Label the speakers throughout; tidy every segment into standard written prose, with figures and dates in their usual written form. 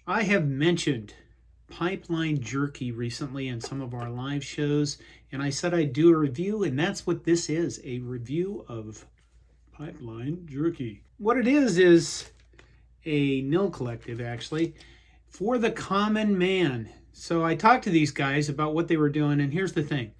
Speaker 1: I have mentioned Pipeline Jerky recently in some of our live shows, and I said I'd do a review, and that's what this is, a review of Pipeline Jerky. What it is a NIL Collective, actually, for the common man. So I talked to these guys about what they were doing, and here's the thing.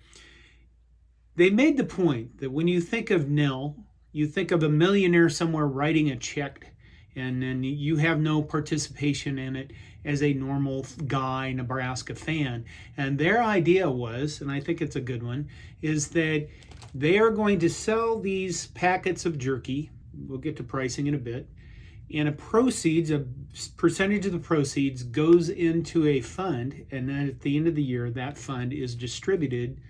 Speaker 1: They made the point that when you think of NIL, you think of a millionaire somewhere writing a check, and then you have no participation in it as a normal guy Nebraska fan. And their idea was, and I think it's a good one, is that they are going to sell these packets of jerky. We'll get to pricing in a bit. And a percentage of the proceeds goes into a fund, and then at the end of the year, that fund is distributed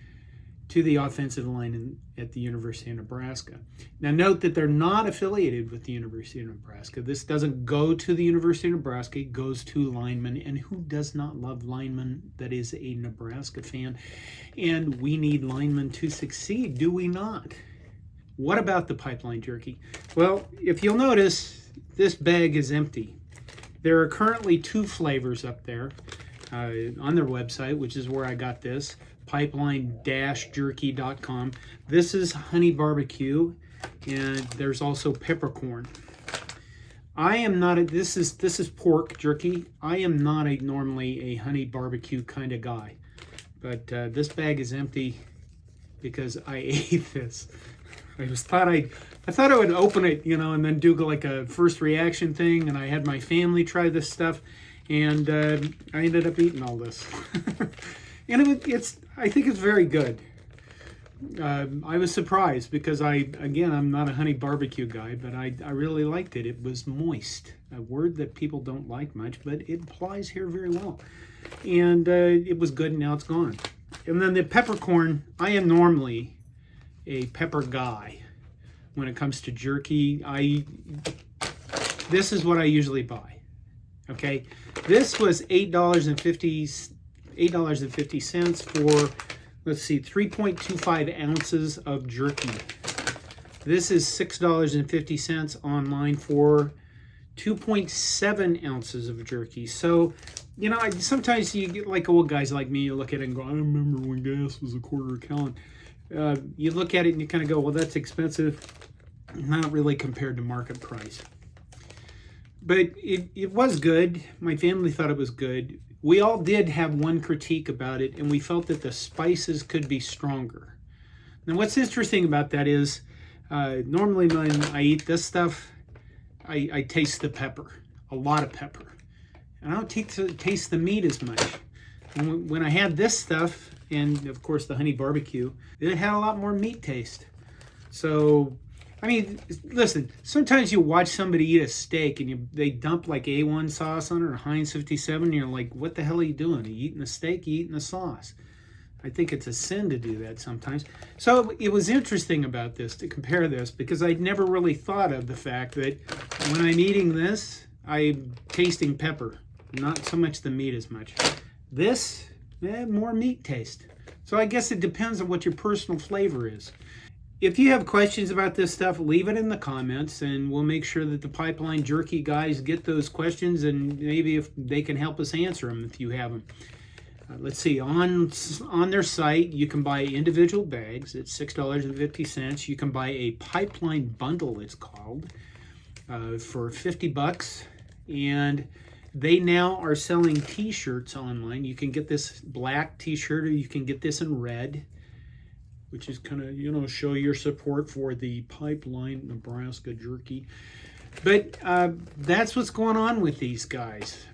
Speaker 1: to the offensive line at the University of Nebraska. Now note that they're not affiliated with the University of Nebraska. This doesn't go to the University of Nebraska, it goes to linemen. And who does not love linemen that is a Nebraska fan? And we need linemen to succeed, do we not? What about the Pipeline Jerky? Well, if you'll notice, this bag is empty. There are currently 2 flavors up there on their website, which is where I got this. Pipeline-jerky.com. This is HoneyBBQ, and there's also Peppercorn. I am not this is pork jerky. I am not normally a HoneyBBQ kind of guy, but this bag is empty because I ate this. I thought I would open it, and then do like a first reaction thing, and I had my family try this stuff, and I ended up eating all this. And I think it's very good. I was surprised because I'm not a HoneyBBQ guy, but I really liked it. It was moist, a word that people don't like much, but it applies here very well. And it was good, and now it's gone. And then the peppercorn, I am normally a pepper guy when it comes to jerky. This is what I usually buy. Okay, this was $8.50 for, let's see, 3.25 ounces of jerky. This is $6.50 online for 2.7 ounces of jerky. So, sometimes you get like old guys like me, you look at it and go, I remember when gas was $0.25 a gallon. You look at it and you kind of go, well, that's expensive. Not really compared to market price. But it was good. My family thought it was good. We all did have one critique about it, and we felt that the spices could be stronger. Now, what's interesting about that is, normally when I eat this stuff, I taste the pepper, a lot of pepper. And I don't taste the meat as much. And when I had this stuff, and of course the HoneyBBQ, it had a lot more meat taste. So, I mean, listen, sometimes you watch somebody eat a steak and they dump like A1 sauce on it or Heinz 57, and you're like, what the hell are you doing? Are you eating a steak? Are you eating the sauce? I think it's a sin to do that sometimes. So it was interesting about this, to compare this, because I'd never really thought of the fact that when I'm eating this, I'm tasting pepper, not so much the meat as much. This, more meat taste. So I guess it depends on what your personal flavor is. If you have questions about this stuff, leave it in the comments, and we'll make sure that the Pipeline Jerky guys get those questions, and maybe if they can help us answer them if you have them. Let's see, on their site, you can buy individual bags at $6.50. You can buy a Pipeline bundle, it's called, for $50. And they now are selling t-shirts online. You can get this black t-shirt, or you can get this in red, which is kind of, show your support for the Pipeline Nebraska jerky. But that's what's going on with these guys.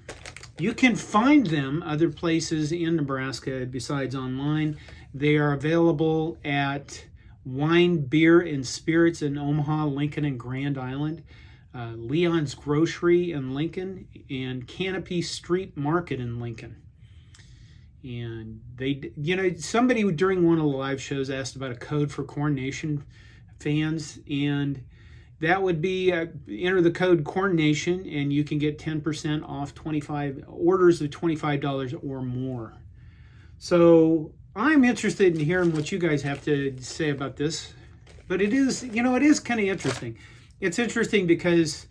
Speaker 1: You can find them other places in Nebraska besides online. They are available at Wine, Beer, and Spirits in Omaha, Lincoln, and Grand Island, Leon's Grocery in Lincoln, and Canopy Street Market in Lincoln. And they, somebody during one of the live shows asked about a code for CornNation fans, and that would be enter the code CornNation, and you can get 10% off 25 orders of $25 or more. So I'm interested in hearing what you guys have to say about this. But it is, it is kind of interesting. It's interesting because,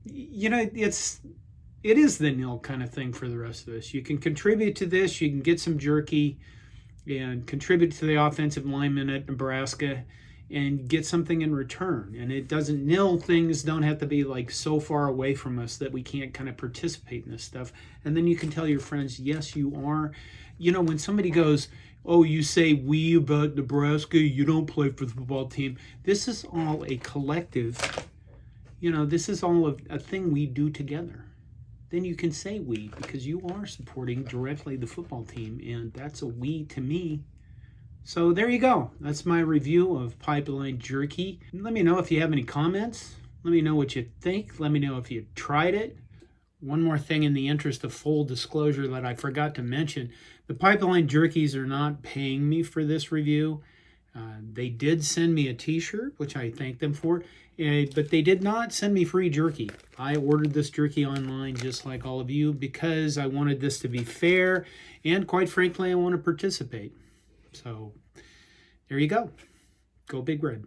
Speaker 1: it's it is the NIL kind of thing for the rest of us. You can contribute to this. You can get some jerky and contribute to the offensive linemen at Nebraska and get something in return. And it doesn't, NIL things don't have to be like so far away from us that we can't kind of participate in this stuff. And then you can tell your friends, yes, you are. You know, when somebody goes, oh, you say we about Nebraska, you don't play for the football team. This is all a collective, you know, this is all a thing we do together. Then you can say we, because you are supporting directly the football team, and that's a we to me. So there you go. That's my review of Pipeline Jerky. Let me know if you have any comments. Let me know what you think. Let me know if you tried it. One more thing in the interest of full disclosure that I forgot to mention. The Pipeline Jerkies are not paying me for this review. They did send me a t-shirt, which I thank them for, but they did not send me free jerky. I ordered this jerky online just like all of you because I wanted this to be fair, and quite frankly, I want to participate. So there you go. Go Big Red.